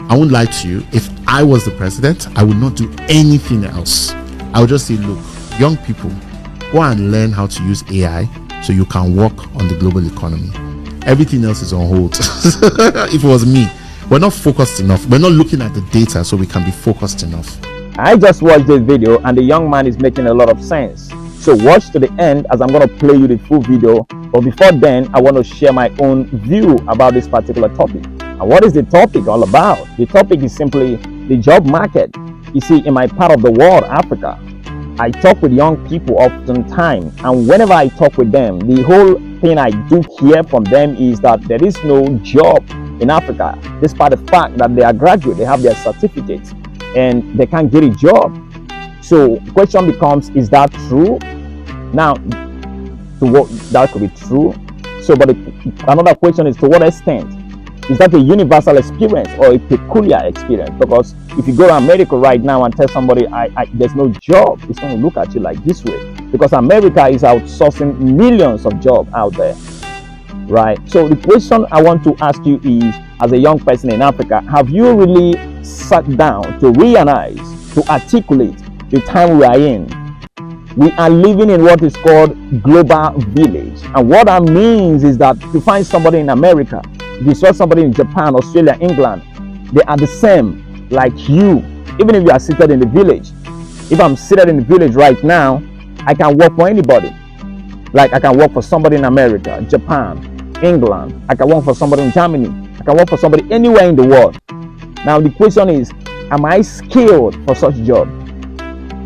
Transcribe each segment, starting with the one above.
I won't lie to you. If I was the president, I would not do anything else. I would just say, look, young people, go and learn how to use AI so you can work on the global economy. Everything else is on hold. If it was me, we're not focused enough. We're not looking at the data so we can be focused enough. I just watched this video and the young man is making a lot of sense. So watch to the end as I'm going to play you the full video. But before then, I want to share my own view about this particular topic. And what is the topic all about? The topic is simply the job market. You see, in my part of the world, Africa, I talk with young people oftentimes, and whenever I talk with them, the whole thing I do hear from them is that there is no job in Africa, despite the fact that they are graduate, they have their certificates, and they can't get a job. So the question becomes, is that true? Now, that could be true. So, but another question is, to what extent? Is that a universal experience or a peculiar experience? Because if you go to America right now and tell somebody there's no job, it's going to look at you like this way. Because America is outsourcing millions of jobs out there, right? So the question I want to ask you is, as a young person in Africa, have you really sat down to realize, to articulate the time we are in? We are living in what is called global village. And what that means is that to find somebody in America, if you saw somebody in Japan, Australia, England, they are the same like you, even if you are seated in the village. If I'm seated in the village right now, I can work for anybody. Like I can work for somebody in America, Japan, England. I can work for somebody in Germany. I can work for somebody anywhere in the world. Now the question is, am I skilled for such a job?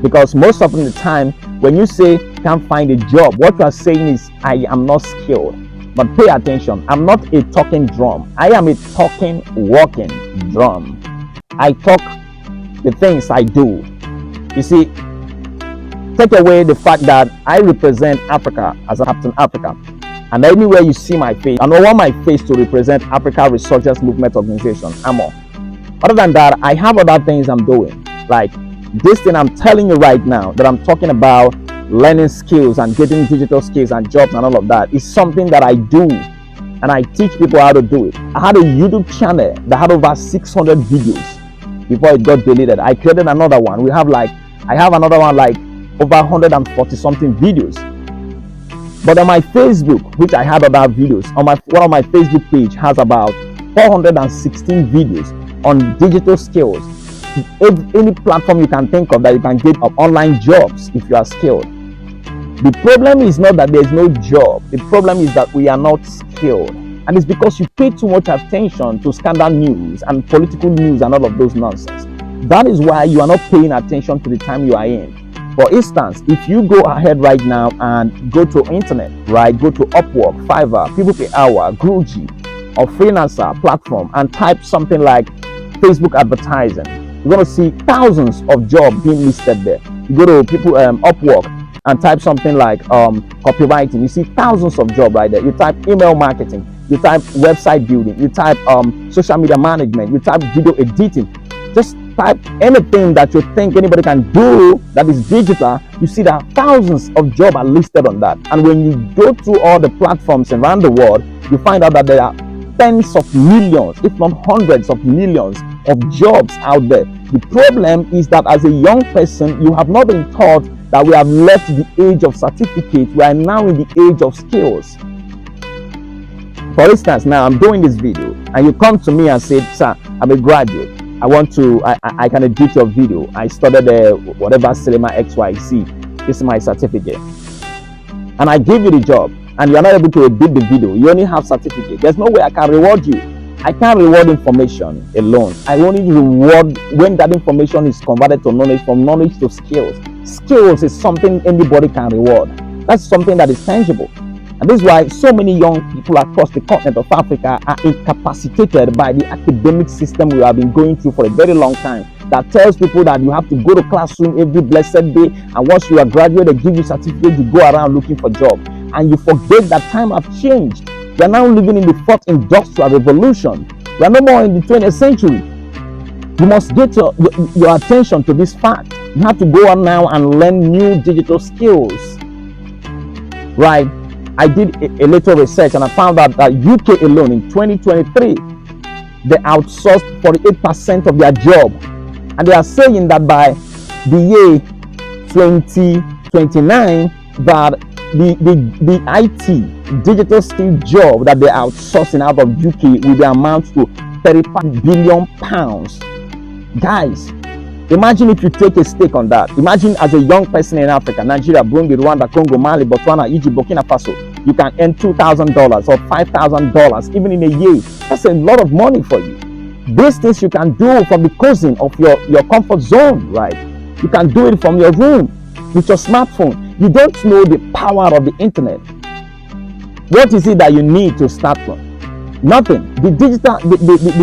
Because most often the time, when you say can't find a job, what you are saying is I am not skilled. But pay attention, I'm not a talking drum. I am a talking, walking drum. I talk the things I do. You see, take away the fact that I represent Africa as a Captain Africa. And anywhere you see my face, I don't want my face to represent Africa Researchers Movement Organization, AMO. Other than that, I have other things I'm doing. Like this thing I'm telling you right now that I'm talking about, learning skills and getting digital skills and jobs and all of that, is something that I do, and I teach people how to do it. I had a YouTube channel that had over 600 videos before it got deleted. I created another one. I have another one like over 140 something videos. But on my Facebook, which I had other videos, on one of my Facebook page has about 416 videos on digital skills. Any platform you can think of that you can get online jobs if you are skilled. The problem is not that there's no job. The problem is that we are not skilled. And it's because you pay too much attention to scandal news and political news and all of those nonsense. That is why you are not paying attention to the time you are in. For instance, if you go ahead right now and go to internet, right, go to Upwork, Fiverr, People Per Hour, Gruji, or Freelancer platform and type something like Facebook advertising, you're going to see thousands of jobs being listed there. You go to Upwork and type something like copywriting, you see thousands of jobs right there. You type email marketing, you type website building, you type social media management, you type video editing. Just type anything that you think anybody can do that is digital. You see that thousands of jobs are listed on that. And when you go through all the platforms around the world, you find out that there are tens of millions, if not hundreds of millions of jobs out there. The problem is that as a young person, you have not been taught that we have left the age of certificate. We are now in the age of skills. For instance, now I'm doing this video and you come to me and say, sir, I'm a graduate. I can edit your video. I studied whatever Selema XYZ. This is my certificate. And I give you the job and you're not able to edit the video. You only have certificate. There's no way I can reward you. I can't reward information alone. I only reward when that information is converted to knowledge, from knowledge to skills. Skills is something anybody can reward. That's something that is tangible. And this is why so many young people across the continent of Africa are incapacitated by the academic system we have been going through for a very long time, that tells people that you have to go to classroom every blessed day, and once you are graduate, they give you certificate, you go around looking for job. And you forget that time have changed. We are now living in the fourth industrial revolution. We are no more in the 20th century. You must get your attention to this fact. You have to go on now and learn new digital skills. Right? I did a little research and I found out that UK alone in 2023, they outsourced 48% of their job. And they are saying that by the year 2029, that the IT digital skill job that they're outsourcing out of UK will be amount to 35 billion pounds. Guys, imagine if you take a stake on that. Imagine as a young person in Africa, Nigeria, Burundi, Rwanda, Congo, Mali, Botswana, Egypt, Burkina Faso, you can earn $2,000 or $5,000 even in a year. That's a lot of money for you. These things you can do from the cousin of your comfort zone, right? You can do it from your room with your smartphone. You don't know the power of the internet. What is it that you need to start from? Nothing. The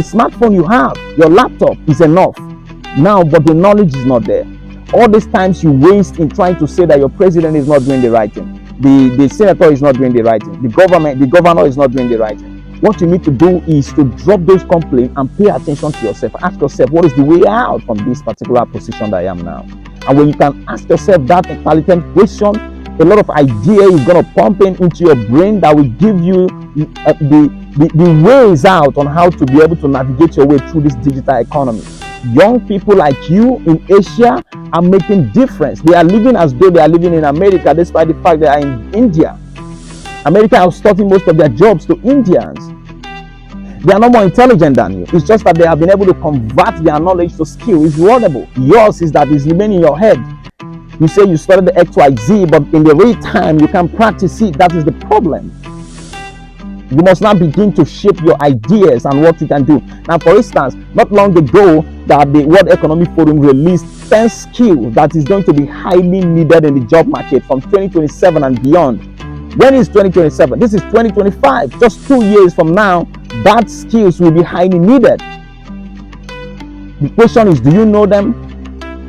smartphone you have, your laptop is enough now, but the knowledge is not there. All these times you waste in trying to say that your president is not doing the right thing, the senator is not doing the right thing, the governor is not doing the right thing. What you need to do is to drop those complaints and pay attention to yourself. Ask yourself, what is the way out from this particular position that I am now? And when you can ask yourself that intelligent question, a lot of idea is going to pump into your brain that will give you the ways out on how to be able to navigate your way through this digital economy. Young people like you in Asia are making difference. They are living as though they are living in America, despite the fact they are in India. America is outsourcing most of their jobs to Indians. They are no more intelligent than you. It's just that they have been able to convert their knowledge to skill. It's rewardable. Yours is that it's remaining in your head. You say you studied the XYZ, but in the real time you can practice it. That is the problem. You must now begin to shape your ideas and what you can do. Now, for instance, not long ago, that the World Economic Forum released 10 skills that is going to be highly needed in the job market from 2027 and beyond. When is 2027? This is 2025. Just 2 years from now, that skills will be highly needed. The question is, do you know them?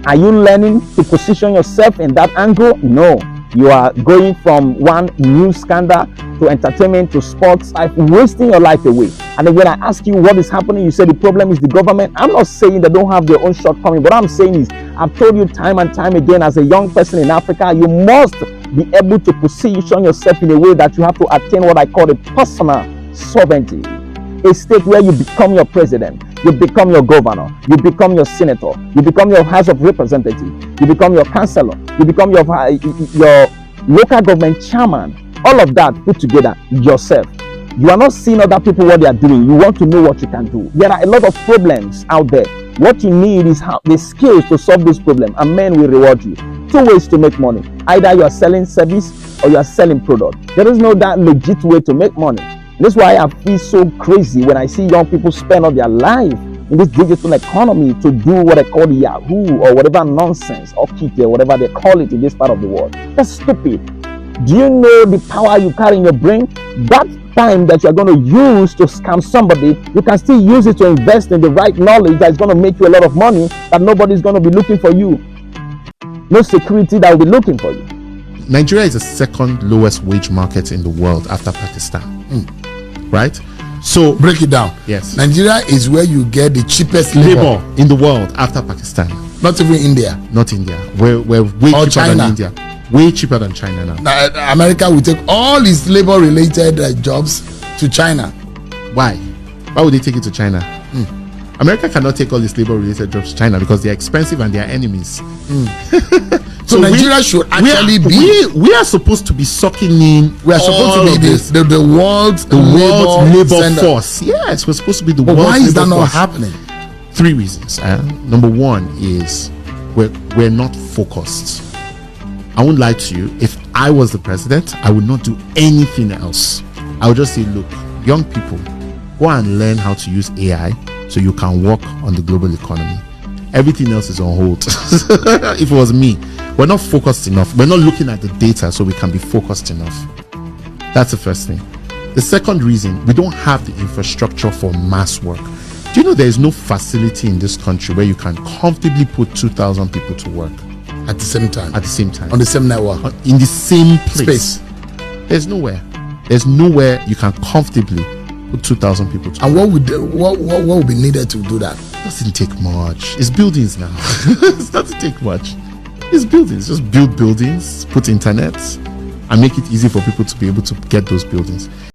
Are you learning to position yourself in that angle? No. You are going from one news scandal to entertainment to sports life, wasting your life away. And then when I ask you what is happening, you say the problem is the government. I'm not saying they don't have their own shortcomings. What I'm saying is, I've told you time and time again, as a young person in Africa, you must be able to position yourself in a way that you have to attain what I call a personal sovereignty. A state where you become your president, you become your governor, you become your senator, you become your House of Representatives, you become your councillor, you become your local government chairman. All of that put together yourself. You are not seeing other people what they are doing. You want to know what you can do. There are a lot of problems out there. What you need is the skills to solve this problem, and men will reward you. 2 ways to make money. Either you are selling service or you are selling product. There is no that legit way to make money. That's why I feel so crazy when I see young people spend all their life in this digital economy to do what I call Yahoo or whatever nonsense or Kite or whatever they call it in this part of the world. That's stupid. Do you know the power you carry in your brain? That time that you're going to use to scam somebody, you can still use it to invest in the right knowledge that is going to make you a lot of money, that nobody's going to be looking for you. No security that will be looking for you. Nigeria is the second lowest wage market in the world after Pakistan. Right? So break it down. Yes. Nigeria is where you get the cheapest labor in the world after Pakistan. Not even India. Not India. We're way cheaper China. than India. Way cheaper than China now. America will take all its labor related jobs to China. Why? Why would they take it to China? America cannot take all its labor related jobs to China because they're expensive and they're enemies. So Nigeria should actually we are supposed to be sucking in. We are supposed to be the world's labor force. Yes, we're supposed to be the world's labor force. Why is that not happening? 3 reasons. Number one is we're not focused. I won't lie to you. If I was the president, I would not do anything else. I would just say, look, young people, go and learn how to use AI so you can work on the global economy. Everything else is on hold. If it was me, we're not focused enough. We're not looking at the data so we can be focused enough. That's the first thing. The second reason, we don't have the infrastructure for mass work. Do you know there is no facility in this country where you can comfortably put 2,000 people to work at the same time? At the same time. On the same network. In the same place. Space. There's nowhere. There's nowhere you can comfortably put 2,000 people to work. And what would be needed to do that? It doesn't take much. It's buildings now. It doesn't take much. It's buildings. Just build buildings, put internet, and make it easy for people to be able to get those buildings.